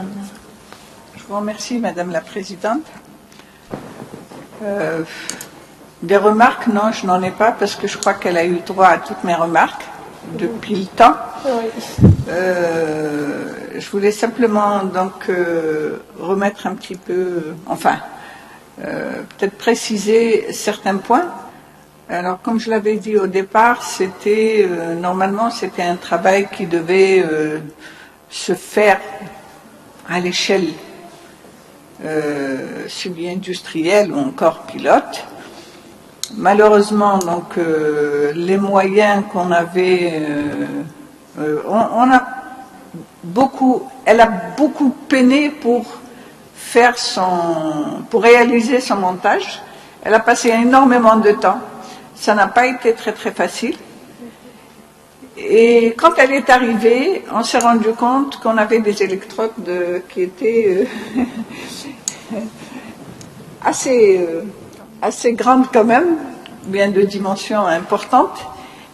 madame. Je vous remercie, Madame la Présidente. Des remarques, non, je n'en ai pas parce que je crois qu'elle a eu droit à toutes mes remarques depuis le temps. Oui. Je voulais simplement donc remettre un petit peu, peut-être préciser certains points. Alors, comme je l'avais dit au départ, c'était normalement c'était un travail qui devait se faire à l'échelle semi-industrielle ou encore pilote. Malheureusement, donc les moyens qu'on avait, elle a beaucoup peiné pour réaliser son montage. Elle a passé énormément de temps. Ça n'a pas été très très facile. Et quand elle est arrivée, on s'est rendu compte qu'on avait des électrodes qui étaient assez grandes quand même, bien de dimensions importantes,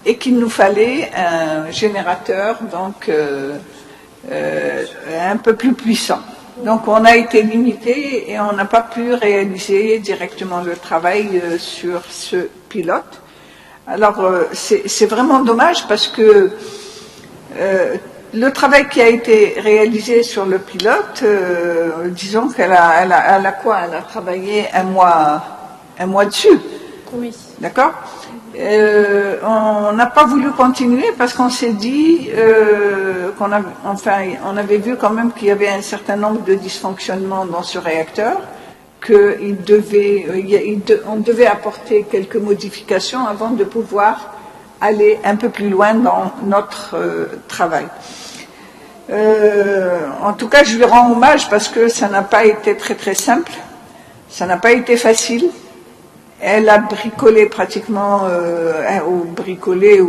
et qu'il nous fallait un générateur donc un peu plus puissant. Donc on a été limité et on n'a pas pu réaliser directement le travail sur ce pilote. Alors c'est vraiment dommage parce que le travail qui a été réalisé sur le pilote, disons qu'elle a quoi? Elle a travaillé un mois dessus. Oui. D'accord? On n'a pas voulu continuer parce qu'on s'est dit on avait vu quand même qu'il y avait un certain nombre de dysfonctionnements dans ce réacteur, qu'on devait apporter quelques modifications avant de pouvoir aller un peu plus loin dans notre travail. En tout cas, je lui rends hommage parce que ça n'a pas été très très simple, ça n'a pas été facile. Elle a bricolé pratiquement, ou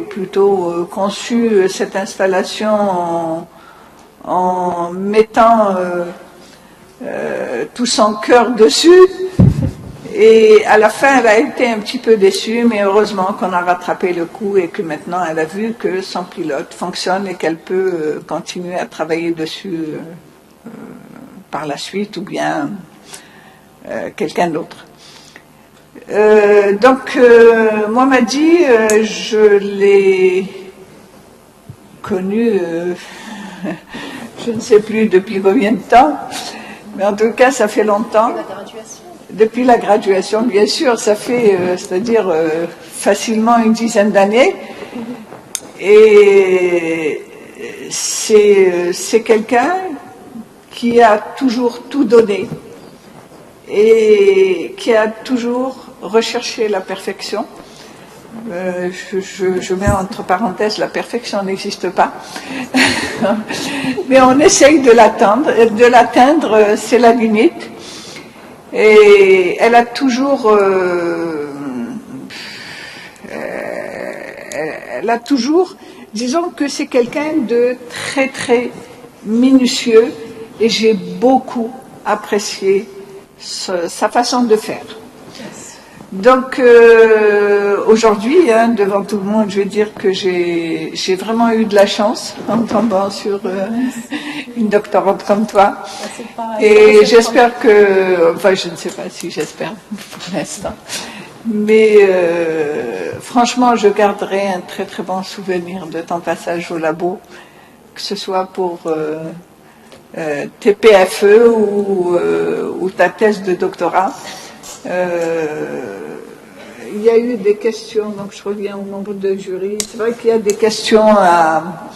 plutôt conçu cette installation en mettant tout son cœur dessus. Et à la fin, elle a été un petit peu déçue, mais heureusement qu'on a rattrapé le coup et que maintenant elle a vu que son pilote fonctionne et qu'elle peut continuer à travailler dessus par la suite ou bien quelqu'un d'autre. Moi, m'a dit, je l'ai connu, je ne sais plus depuis combien de temps, mais en tout cas, ça fait longtemps. Depuis la graduation, bien sûr, ça fait, c'est-à-dire facilement une dizaine d'années. Et c'est quelqu'un qui a toujours tout donné et qui a toujours recherché la perfection. Je mets entre parenthèses, la perfection n'existe pas, mais on essaye de l'atteindre, c'est la limite. Et elle a toujours, disons que c'est quelqu'un de très très minutieux et j'ai beaucoup apprécié sa façon de faire. Donc aujourd'hui, devant tout le monde, je vais dire que j'ai vraiment eu de la chance en tombant sur une doctorante comme toi. Et j'espère que, je ne sais pas si j'espère pour l'instant, mais franchement, je garderai un très très bon souvenir de ton passage au labo, que ce soit pour tes PFE ou ta thèse de doctorat. Il y a eu des questions, donc je reviens au nombre de jurys. C'est vrai qu'il y a des questions à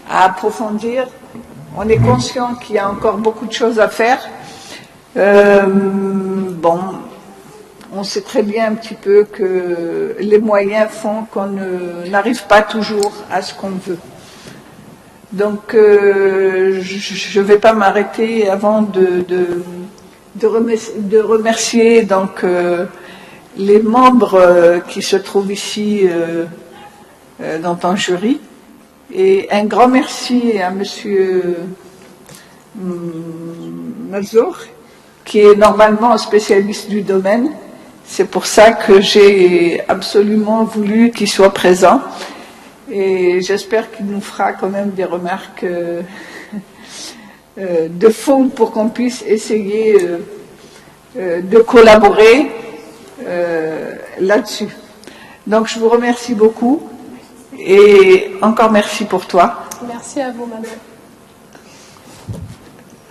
approfondir. On est conscient qu'il y a encore beaucoup de choses à faire. On sait très bien un petit peu que les moyens font qu'on n'arrive pas toujours à ce qu'on veut. Donc, je ne vais pas m'arrêter avant de remercier donc les membres qui se trouvent ici dans ton jury. Et un grand merci à Monsieur Malzour, qui est normalement spécialiste du domaine. C'est pour ça que j'ai absolument voulu qu'il soit présent. Et j'espère qu'il nous fera quand même des remarques de faune pour qu'on puisse essayer de collaborer là-dessus. Donc je vous remercie beaucoup et encore merci pour toi. Merci à vous, madame.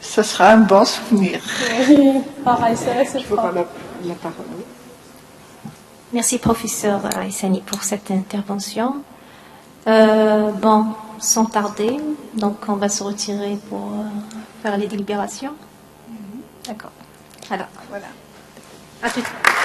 Ce sera un bon souvenir. Oui, pareil, c'est Je vous rends la parole. Merci, professeur Aissani, pour cette intervention. Bon, sans tarder, donc on va se retirer pour faire les délibérations. D'accord. Alors, Voilà. à tout de suite.